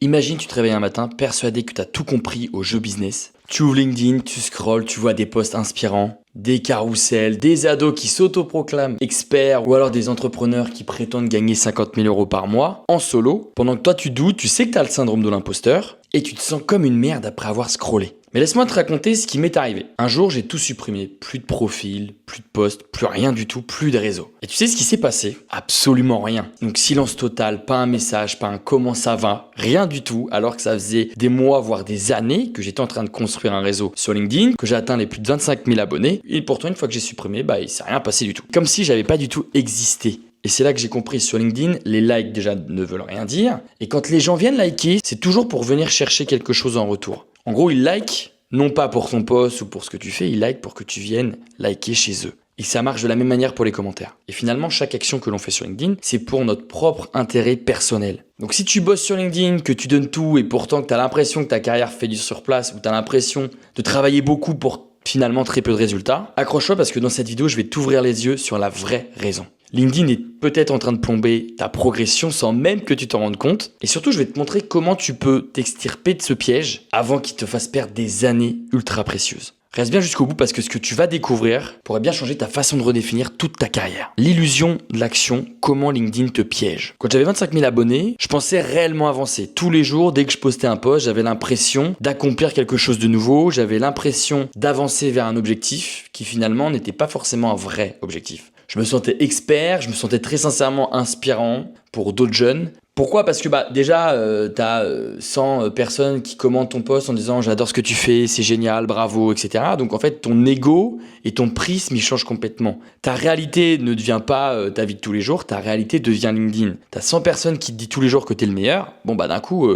Imagine, tu te réveilles un matin persuadé que tu as tout compris au jeu business. Tu ouvres LinkedIn, tu scrolles, tu vois des posts inspirants, des carousels, des ados qui s'autoproclament experts ou alors des entrepreneurs qui prétendent gagner 50 000 euros par mois en solo. Pendant que toi tu doutes, tu sais que tu as le syndrome de l'imposteur et tu te sens comme une merde après avoir scrollé. Mais laisse-moi te raconter ce qui m'est arrivé. Un jour, j'ai tout supprimé. Plus de profil, plus de posts, plus rien du tout, plus de réseau. Et tu sais ce qui s'est passé? Absolument rien. Donc silence total, pas un message, pas un comment ça va, rien du tout. Alors que ça faisait des mois, voire des années que j'étais en train de construire un réseau sur LinkedIn, que j'ai atteint les plus de 25 000 abonnés. Et pourtant, une fois que j'ai supprimé, il s'est rien passé du tout. Comme si j'avais pas du tout existé. Et c'est là que j'ai compris sur LinkedIn, les likes déjà ne veulent rien dire. Et quand les gens viennent liker, c'est toujours pour venir chercher quelque chose en retour. En gros, ils likent, non pas pour ton post ou pour ce que tu fais, ils likent pour que tu viennes liker chez eux. Et ça marche de la même manière pour les commentaires. Et finalement, chaque action que l'on fait sur LinkedIn, c'est pour notre propre intérêt personnel. Donc si tu bosses sur LinkedIn, que tu donnes tout et pourtant que tu as l'impression que ta carrière fait du surplace ou tu as l'impression de travailler beaucoup pour finalement très peu de résultats, accroche-toi parce que dans cette vidéo, je vais t'ouvrir les yeux sur la vraie raison. LinkedIn est peut-être en train de plomber ta progression sans même que tu t'en rendes compte. Et surtout, je vais te montrer comment tu peux t'extirper de ce piège avant qu'il te fasse perdre des années ultra précieuses. Reste bien jusqu'au bout parce que ce que tu vas découvrir pourrait bien changer ta façon de redéfinir toute ta carrière. L'illusion de l'action, comment LinkedIn te piège. Quand j'avais 25 000 abonnés, je pensais réellement avancer. Tous les jours, dès que je postais un post, j'avais l'impression d'accomplir quelque chose de nouveau. J'avais l'impression d'avancer vers un objectif qui finalement n'était pas forcément un vrai objectif. Je me sentais expert, je me sentais très sincèrement inspirant pour d'autres jeunes. Pourquoi? Parce que déjà, tu as 100 personnes qui commentent ton post en disant « j'adore ce que tu fais, c'est génial, bravo, etc. » Donc en fait, ton ego et ton prisme, ils changent complètement. Ta réalité ne devient pas ta vie de tous les jours, ta réalité devient LinkedIn. Tu as 100 personnes qui te disent tous les jours que tu es le meilleur, d'un coup,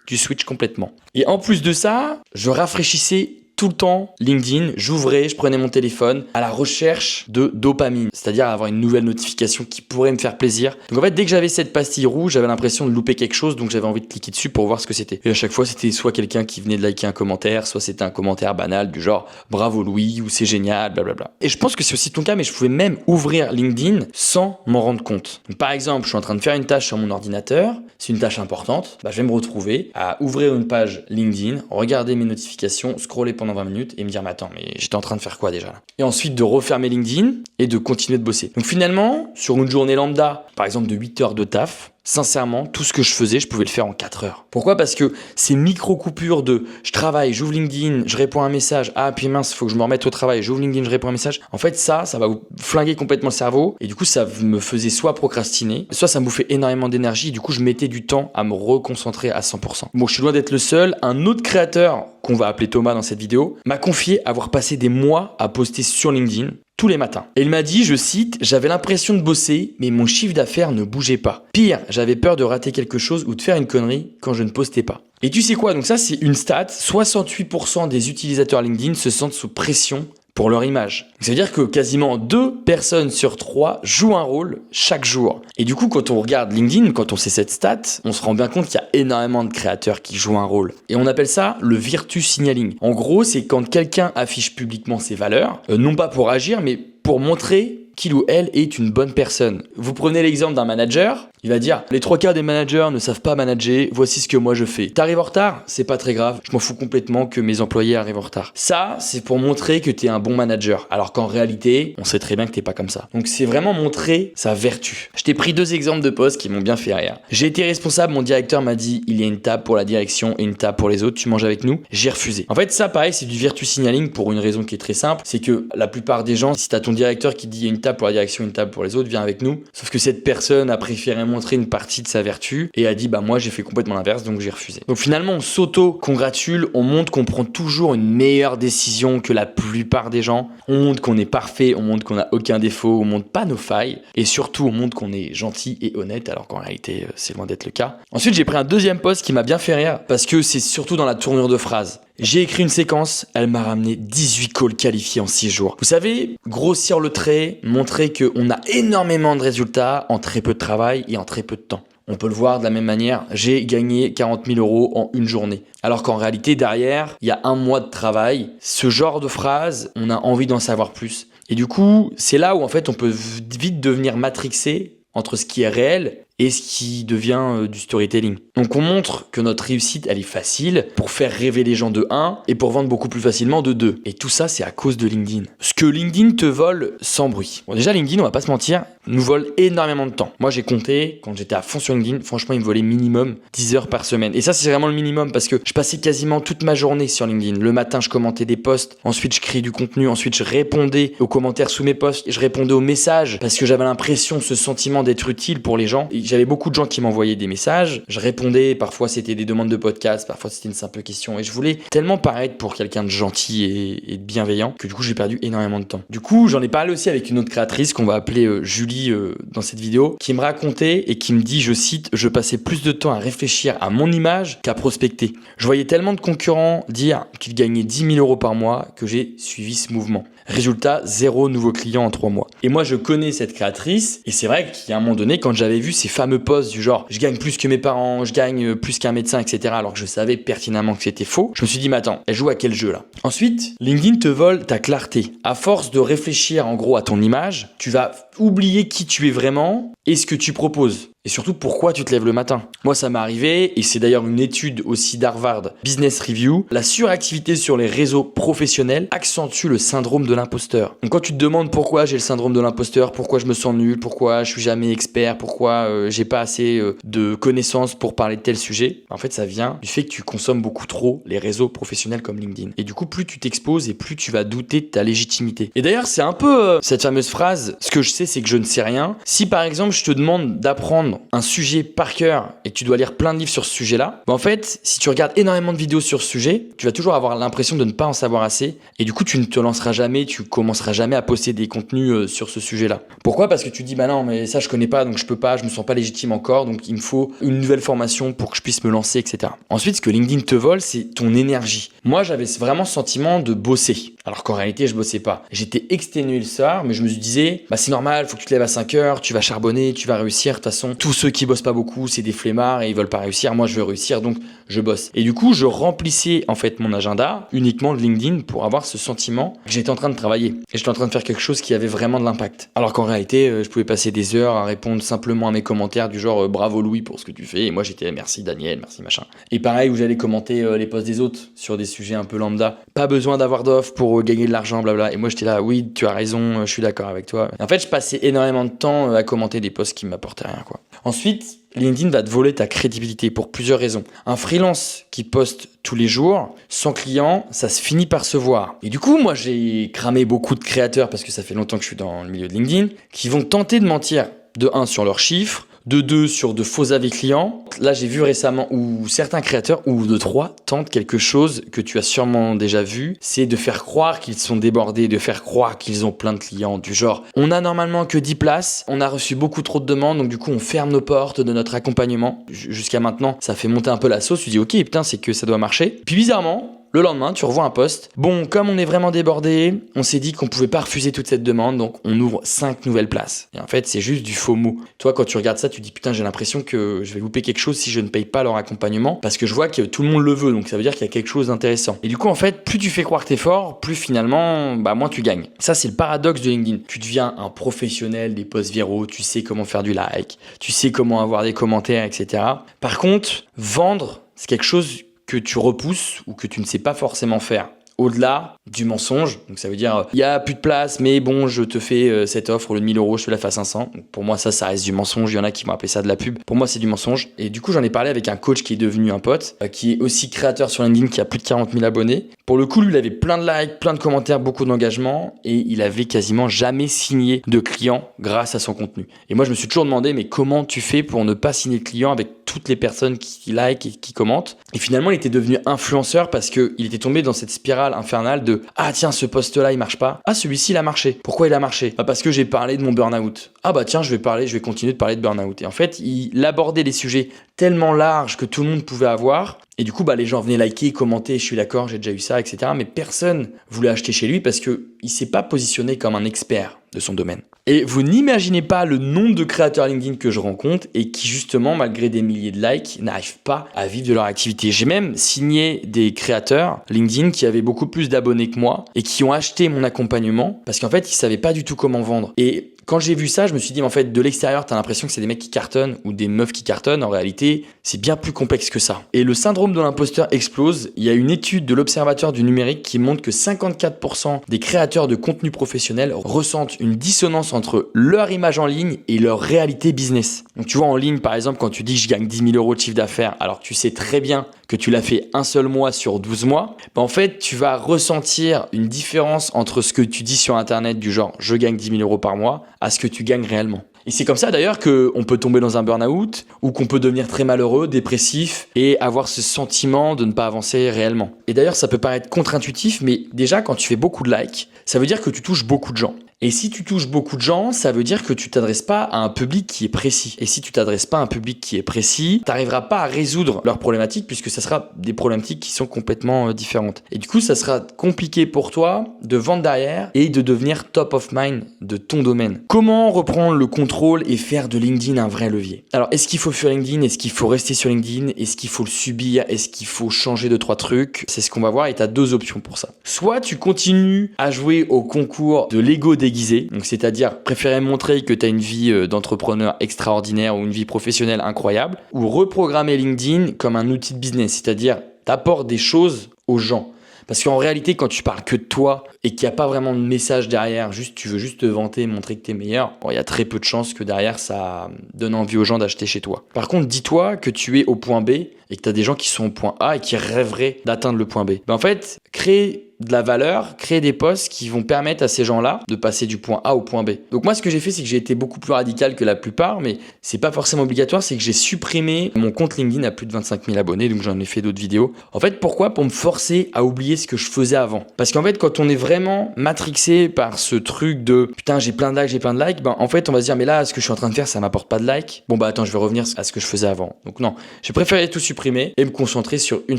tu switches complètement. Et en plus de ça, je rafraîchissais tout le temps LinkedIn, j'ouvrais, je prenais mon téléphone à la recherche de dopamine, c'est-à-dire avoir une nouvelle notification qui pourrait me faire plaisir. Donc en fait, dès que j'avais cette pastille rouge, j'avais l'impression de louper quelque chose, donc j'avais envie de cliquer dessus pour voir ce que c'était. Et à chaque fois, c'était soit quelqu'un qui venait de liker un commentaire, soit c'était un commentaire banal du genre « bravo Louis » ou « c'est génial », blablabla. Et je pense que c'est aussi ton cas, mais je pouvais même ouvrir LinkedIn sans m'en rendre compte. Donc, par exemple, je suis en train de faire une tâche sur mon ordinateur, c'est une tâche importante, je vais me retrouver à ouvrir une page LinkedIn, regarder mes notifications, scroller pendant 20 minutes et me dire mais attends, mais j'étais en train de faire quoi déjà là? Et ensuite de refermer LinkedIn et de continuer de bosser. Donc finalement, sur une journée lambda, par exemple de 8 heures de taf, sincèrement, tout ce que je faisais, je pouvais le faire en 4 heures. Pourquoi? Parce que ces micro-coupures de je travaille, j'ouvre LinkedIn, je réponds à un message, ah puis mince, faut que je me remette au travail, j'ouvre LinkedIn, je réponds à un message. En fait, ça va vous flinguer complètement le cerveau et du coup, ça me faisait soit procrastiner, soit ça me bouffait énormément d'énergie et du coup, je mettais du temps à me reconcentrer à 100%. Bon, je suis loin d'être le seul. Un autre créateur qu'on va appeler Thomas dans cette vidéo m'a confié avoir passé des mois à poster sur LinkedIn tous les matins. Et il m'a dit, je cite, « J'avais l'impression de bosser, mais mon chiffre d'affaires ne bougeait pas. Pire, j'avais peur de rater quelque chose ou de faire une connerie quand je ne postais pas. » Et tu sais quoi? Donc ça, c'est une stat. 68% des utilisateurs LinkedIn se sentent sous pression pour leur image. Ça veut dire que quasiment 2 personnes sur 3 jouent un rôle chaque jour. Et du coup, quand on regarde LinkedIn, quand on sait cette stat, on se rend bien compte qu'il y a énormément de créateurs qui jouent un rôle. Et on appelle ça le virtue signaling. En gros, c'est quand quelqu'un affiche publiquement ses valeurs, non pas pour agir, mais pour montrer qu'il ou elle est une bonne personne. Vous prenez l'exemple d'un manager, il va dire « Les 3 quarts des managers ne savent pas manager, voici ce que moi je fais. T'arrives en retard? C'est pas très grave, je m'en fous complètement que mes employés arrivent en retard. » Ça, c'est pour montrer que t'es un bon manager, alors qu'en réalité, on sait très bien que t'es pas comme ça. Donc c'est vraiment montrer sa vertu. Je t'ai pris 2 exemples de postes qui m'ont bien fait rire. J'ai été responsable, mon directeur m'a dit « Il y a une table pour la direction et une table pour les autres, tu manges avec nous ?» J'ai refusé. En fait, ça, pareil, c'est du virtue signaling pour une raison qui est très simple, c'est que la plupart des gens, si t'as ton directeur qui dit « Il y a une table pour la direction, une table pour les autres, viens avec nous. » Sauf que cette personne a préféré montrer une partie de sa vertu et a dit bah moi j'ai fait complètement l'inverse donc j'ai refusé. Donc finalement on s'auto-congratule, on montre qu'on prend toujours une meilleure décision que la plupart des gens, on montre qu'on est parfait, on montre qu'on n'a aucun défaut, on montre pas nos failles et surtout on montre qu'on est gentil et honnête alors qu'en réalité c'est loin d'être le cas. Ensuite j'ai pris un deuxième post qui m'a bien fait rire parce que c'est surtout dans la tournure de phrase. J'ai écrit une séquence, elle m'a ramené 18 calls qualifiés en 6 jours. Vous savez, grossir le trait, montrer qu'on a énormément de résultats en très peu de travail et en très peu de temps. On peut le voir de la même manière, j'ai gagné 40 000 euros en une journée. Alors qu'en réalité, derrière, il y a 1 mois de travail. Ce genre de phrase, on a envie d'en savoir plus. Et du coup, c'est là où en fait on peut vite devenir matrixé entre ce qui est réel et ce qui devient du storytelling. Donc on montre que notre réussite, elle est facile pour faire rêver les gens de 1 et pour vendre beaucoup plus facilement de 2. Et tout ça, c'est à cause de LinkedIn. Ce que LinkedIn te vole sans bruit. Bon, déjà, LinkedIn, on va pas se mentir, nous vole énormément de temps. Moi, j'ai compté, quand j'étais à fond sur LinkedIn, franchement, il me volait minimum 10 heures par semaine. Et ça, c'est vraiment le minimum parce que je passais quasiment toute ma journée sur LinkedIn. Le matin, je commentais des posts, ensuite, je créais du contenu, ensuite, je répondais aux commentaires sous mes posts, je répondais aux messages parce que j'avais l'impression, ce sentiment d'être utile pour les gens. Et j'avais beaucoup de gens qui m'envoyaient des messages, je répondais, parfois c'était des demandes de podcast, parfois c'était une simple question et je voulais tellement paraître pour quelqu'un de gentil et de bienveillant que du coup j'ai perdu énormément de temps. Du coup j'en ai parlé aussi avec une autre créatrice qu'on va appeler Julie dans cette vidéo qui me racontait et qui me dit, je cite, je passais plus de temps à réfléchir à mon image qu'à prospecter. Je voyais tellement de concurrents dire qu'ils gagnaient 10 000 euros par mois que j'ai suivi ce mouvement. Résultat, 0 nouveaux clients en 3 mois. Et moi, je connais cette créatrice et c'est vrai qu'il y a un moment donné, quand j'avais vu ces fameux posts du genre « je gagne plus que mes parents, je gagne plus qu'un médecin, etc. » alors que je savais pertinemment que c'était faux, je me suis dit « mais attends, elle joue à quel jeu là ?» Ensuite, LinkedIn te vole ta clarté. À force de réfléchir en gros à ton image, tu vas oublier qui tu es vraiment et ce que tu proposes. Et surtout, pourquoi tu te lèves le matin. Moi, ça m'est arrivé, et c'est d'ailleurs une étude aussi d'Harvard Business Review, la suractivité sur les réseaux professionnels accentue le syndrome de l'imposteur. Donc quand tu te demandes pourquoi j'ai le syndrome de l'imposteur, pourquoi je me sens nul, pourquoi je suis jamais expert, pourquoi j'ai pas assez de connaissances pour parler de tel sujet, en fait, ça vient du fait que tu consommes beaucoup trop les réseaux professionnels comme LinkedIn. Et du coup, plus tu t'exposes et plus tu vas douter de ta légitimité. Et d'ailleurs, c'est un peu cette fameuse phrase, ce que je sais, c'est que je ne sais rien. Si par exemple, je te demande d'apprendre un sujet par cœur et que tu dois lire plein de livres sur ce sujet-là, en fait, si tu regardes énormément de vidéos sur ce sujet, tu vas toujours avoir l'impression de ne pas en savoir assez et du coup, tu ne te lanceras jamais, tu commenceras jamais à poster des contenus sur ce sujet-là. Pourquoi ? Parce que tu dis, bah non, mais ça, je connais pas, donc je peux pas, je me sens pas légitime encore, donc il me faut une nouvelle formation pour que je puisse me lancer, etc. Ensuite, ce que LinkedIn te vole, c'est ton énergie. Moi, j'avais vraiment ce sentiment de bosser, alors qu'en réalité, je bossais pas. J'étais exténué le soir, mais je me disais, bah c'est normal, faut que tu te lèves à 5 heures, tu vas charbonner, tu vas réussir. De toute façon, tous ceux qui bossent pas beaucoup, c'est des flemmards et ils veulent pas réussir. Moi, je veux réussir, donc je bosse. Et du coup, je remplissais en fait mon agenda uniquement de LinkedIn pour avoir ce sentiment que j'étais en train de travailler et j'étais en train de faire quelque chose qui avait vraiment de l'impact. Alors qu'en réalité, je pouvais passer des heures à répondre simplement à mes commentaires du genre bravo Louis pour ce que tu fais. Et moi, j'étais merci Daniel, merci machin. Et pareil, où j'allais commenter les posts des autres sur des sujets un peu lambda. Pas besoin d'avoir d'offres pour gagner de l'argent, blabla. Et moi, j'étais là, oui, tu as raison, je suis d'accord avec toi. Et en fait, je passais énormément de temps à commenter des posts qui m'apportaient rien, quoi. Ensuite, LinkedIn va te voler ta crédibilité pour plusieurs raisons. Un freelance qui poste tous les jours, sans client, ça se finit par se voir. Et du coup, moi, j'ai cramé beaucoup de créateurs, parce que ça fait longtemps que je suis dans le milieu de LinkedIn, qui vont tenter de mentir, de 1 sur leurs chiffres, de 2 sur de faux avis clients. Là, j'ai vu récemment où certains créateurs, ou de 3, tentent quelque chose que tu as sûrement déjà vu, c'est de faire croire qu'ils sont débordés, de faire croire qu'ils ont plein de clients, du genre, on a normalement que 10 places, on a reçu beaucoup trop de demandes, donc du coup, on ferme nos portes de notre accompagnement. Jusqu'à maintenant, ça fait monter un peu la sauce, tu dis, ok, putain, c'est que ça doit marcher. Puis bizarrement, le lendemain, tu revois un post. Bon, comme on est vraiment débordé, on s'est dit qu'on pouvait pas refuser toute cette demande, donc on ouvre 5 nouvelles places. Et en fait, c'est juste du faux mot. Toi, quand tu regardes ça, tu dis putain, j'ai l'impression que je vais louper quelque chose si je ne paye pas leur accompagnement, parce que je vois que tout le monde le veut, donc ça veut dire qu'il y a quelque chose d'intéressant. Et du coup, en fait, plus tu fais croire que t'es fort, plus finalement, moins tu gagnes. Ça, c'est le paradoxe de LinkedIn. Tu deviens un professionnel des posts viraux, tu sais comment faire du like, tu sais comment avoir des commentaires, etc. Par contre, vendre, c'est quelque chose que tu repousses ou que tu ne sais pas forcément faire. Au-delà du mensonge, donc ça veut dire il y a plus de place, mais bon, je te fais cette offre, au lieu de 1000 euros, je te la fais à 500. Donc pour moi, ça reste du mensonge. Il y en a qui vont appeler ça de la pub. Pour moi, c'est du mensonge. Et du coup, j'en ai parlé avec un coach qui est devenu un pote, qui est aussi créateur sur LinkedIn, qui a plus de 40 000 abonnés. Pour le coup, lui, il avait plein de likes, plein de commentaires, beaucoup d'engagement, et il avait quasiment jamais signé de client grâce à son contenu. Et moi, je me suis toujours demandé, mais comment tu fais pour ne pas signer de client avec toutes les personnes qui like et qui commentent? Et finalement, il était devenu influenceur parce qu'il était tombé dans cette spirale infernale de « Ah tiens, ce post-là, il marche pas. Ah, celui-ci, il a marché. Pourquoi il a marché ? Parce que j'ai parlé de mon burn-out. Ah bah tiens, je vais continuer de parler de burn-out. » Et en fait, il abordait des sujets tellement larges que tout le monde pouvait avoir. Et du coup, les gens venaient liker, commenter, je suis d'accord, j'ai déjà eu ça, etc. Mais personne voulait acheter chez lui parce qu'il ne s'est pas positionné comme un expert de son domaine. Et vous n'imaginez pas le nombre de créateurs LinkedIn que je rencontre et qui justement, malgré des milliers de likes, n'arrivent pas à vivre de leur activité. J'ai même signé des créateurs LinkedIn qui avaient beaucoup plus d'abonnés que moi et qui ont acheté mon accompagnement parce qu'en fait, ils savaient pas du tout comment vendre. Et quand j'ai vu ça, je me suis dit, mais en fait, de l'extérieur, tu as l'impression que c'est des mecs qui cartonnent ou des meufs qui cartonnent. En réalité, c'est bien plus complexe que ça. Et le syndrome de l'imposteur explose. Il y a une étude de l'Observatoire du numérique qui montre que 54% des créateurs de contenu professionnel ressentent une dissonance entre leur image en ligne et leur réalité business. Donc, tu vois, en ligne, par exemple, quand tu dis je gagne 10 000 euros de chiffre d'affaires, alors tu sais très bien que tu l'as fait un seul mois sur 12 mois, en fait, tu vas ressentir une différence entre ce que tu dis sur Internet du genre je gagne 10 000 euros par mois à ce que tu gagnes réellement. Et c'est comme ça d'ailleurs qu'on peut tomber dans un burn-out ou qu'on peut devenir très malheureux, dépressif et avoir ce sentiment de ne pas avancer réellement. Et d'ailleurs, ça peut paraître contre-intuitif, mais déjà quand tu fais beaucoup de likes, ça veut dire que tu touches beaucoup de gens. Et si tu touches beaucoup de gens, ça veut dire que tu t'adresses pas à un public qui est précis. Et si tu t'adresses pas à un public qui est précis, tu n'arriveras pas à résoudre leurs problématiques puisque ça sera des problématiques qui sont complètement différentes. Et du coup, ça sera compliqué pour toi de vendre derrière et de devenir top of mind de ton domaine. Comment reprendre le contrôle et faire de LinkedIn un vrai levier? Alors, est-ce qu'il faut faire LinkedIn? Est-ce qu'il faut rester sur LinkedIn? Est-ce qu'il faut le subir? Est-ce qu'il faut changer 2-3 trucs? C'est ce qu'on va voir et tu as deux options pour ça. Soit tu continues à jouer au concours de l'ego déguisé, donc c'est-à-dire préférer montrer que tu as une vie d'entrepreneur extraordinaire ou une vie professionnelle incroyable, ou reprogrammer LinkedIn comme un outil de business, c'est-à-dire t'apportes des choses aux gens. Parce qu'en réalité, quand tu parles que de toi et qu'il n'y a pas vraiment de message derrière, tu veux juste te vanter, montrer que tu es meilleur, il y a très peu de chances que derrière ça donne envie aux gens d'acheter chez toi. Par contre, dis-toi que tu es au point B et que tu as des gens qui sont au point A et qui rêveraient d'atteindre le point B. En fait, crée de la valeur, créer des posts qui vont permettre à ces gens-là de passer du point A au point B. Donc moi, ce que j'ai fait, c'est que j'ai été beaucoup plus radical que la plupart, mais c'est pas forcément obligatoire, c'est que j'ai supprimé mon compte LinkedIn à plus de 25 000 abonnés, donc j'en ai fait d'autres vidéos. En fait, pourquoi? Pour me forcer à oublier ce que je faisais avant. Parce qu'en fait, quand on est vraiment matrixé par ce truc de putain, j'ai plein de likes, en fait, on va se dire, mais là, ce que je suis en train de faire, ça m'apporte pas de likes. Bon, attends, je vais revenir à ce que je faisais avant. Donc non, j'ai préféré tout supprimer et me concentrer sur une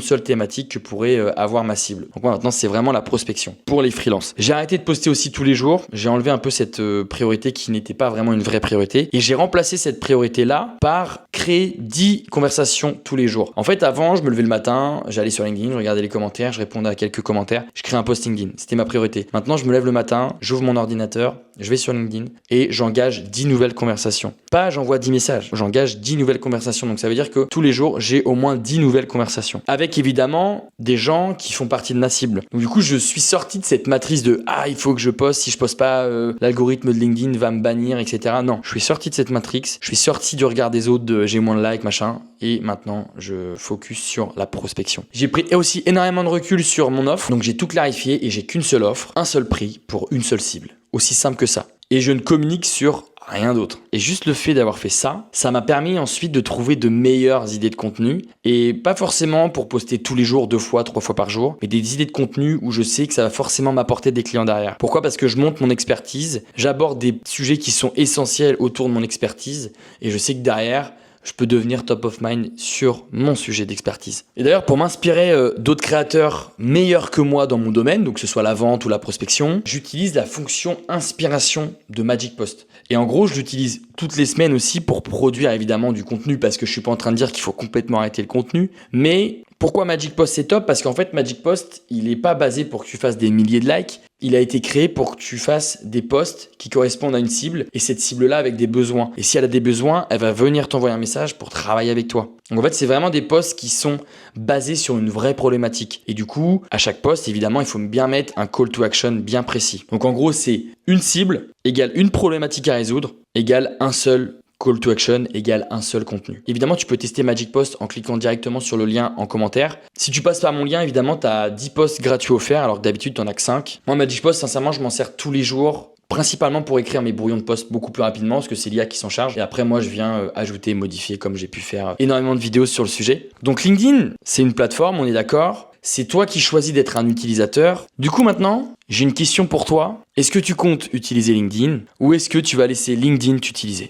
seule thématique que pourrait avoir ma cible. Donc moi, maintenant, c'est vraiment la prospection pour les freelances. J'ai arrêté de poster aussi tous les jours. J'ai enlevé un peu cette priorité qui n'était pas vraiment une vraie priorité et j'ai remplacé cette priorité-là par créer 10 conversations tous les jours. En fait, avant, je me levais le matin, j'allais sur LinkedIn, je regardais les commentaires, je répondais à quelques commentaires, je créais un post LinkedIn. C'était ma priorité. Maintenant, je me lève le matin, j'ouvre mon ordinateur, je vais sur LinkedIn et j'engage 10 nouvelles conversations. Pas j'envoie 10 messages, j'engage 10 nouvelles conversations. Donc ça veut dire que tous les jours, j'ai au moins 10 nouvelles conversations. Avec évidemment des gens qui font partie de ma cible. Donc du coup, je suis sorti de cette matrice de il faut que je poste, si je poste pas, l'algorithme de LinkedIn va me bannir, etc. Non, je suis sorti de cette matrix, je suis sorti du regard des autres de j'ai moins de likes, machin, et maintenant je focus sur la prospection. J'ai pris aussi énormément de recul sur mon offre, donc j'ai tout clarifié et j'ai qu'une seule offre, un seul prix pour une seule cible. Aussi simple que ça. Et je ne communique sur rien d'autre. Et juste le fait d'avoir fait ça, ça m'a permis ensuite de trouver de meilleures idées de contenu. Et pas forcément pour poster tous les jours, 2 fois, 3 fois par jour, mais des idées de contenu où je sais que ça va forcément m'apporter des clients derrière. Pourquoi? Parce que je monte mon expertise, j'aborde des sujets qui sont essentiels autour de mon expertise et je sais que derrière, je peux devenir top of mind sur mon sujet d'expertise. Et d'ailleurs, pour m'inspirer d'autres créateurs meilleurs que moi dans mon domaine, donc que ce soit la vente ou la prospection, j'utilise la fonction inspiration de Magic Post. Et en gros, je l'utilise toutes les semaines aussi pour produire évidemment du contenu parce que je suis pas en train de dire qu'il faut complètement arrêter le contenu, mais pourquoi Magic Post c'est top? Parce qu'en fait, Magic Post, il n'est pas basé pour que tu fasses des milliers de likes. Il a été créé pour que tu fasses des posts qui correspondent à une cible et cette cible-là avec des besoins. Et si elle a des besoins, elle va venir t'envoyer un message pour travailler avec toi. Donc en fait, c'est vraiment des posts qui sont basés sur une vraie problématique. Et du coup, à chaque post, évidemment, il faut bien mettre un call to action bien précis. Donc en gros, c'est une cible égale une problématique à résoudre égale un seul call to action égale un seul contenu. Évidemment, tu peux tester Magic Post en cliquant directement sur le lien en commentaire. Si tu passes par mon lien, évidemment, tu as 10 posts gratuits offerts alors que d'habitude, tu n'en as que 5. Moi, Magic Post, sincèrement, je m'en sers tous les jours. Principalement pour écrire mes brouillons de posts beaucoup plus rapidement parce que c'est l'IA qui s'en charge. Et après, moi, je viens ajouter, modifier comme j'ai pu faire énormément de vidéos sur le sujet. Donc LinkedIn, c'est une plateforme, on est d'accord. C'est toi qui choisis d'être un utilisateur. Du coup, maintenant, j'ai une question pour toi. Est-ce que tu comptes utiliser LinkedIn ou est-ce que tu vas laisser LinkedIn t'utiliser ?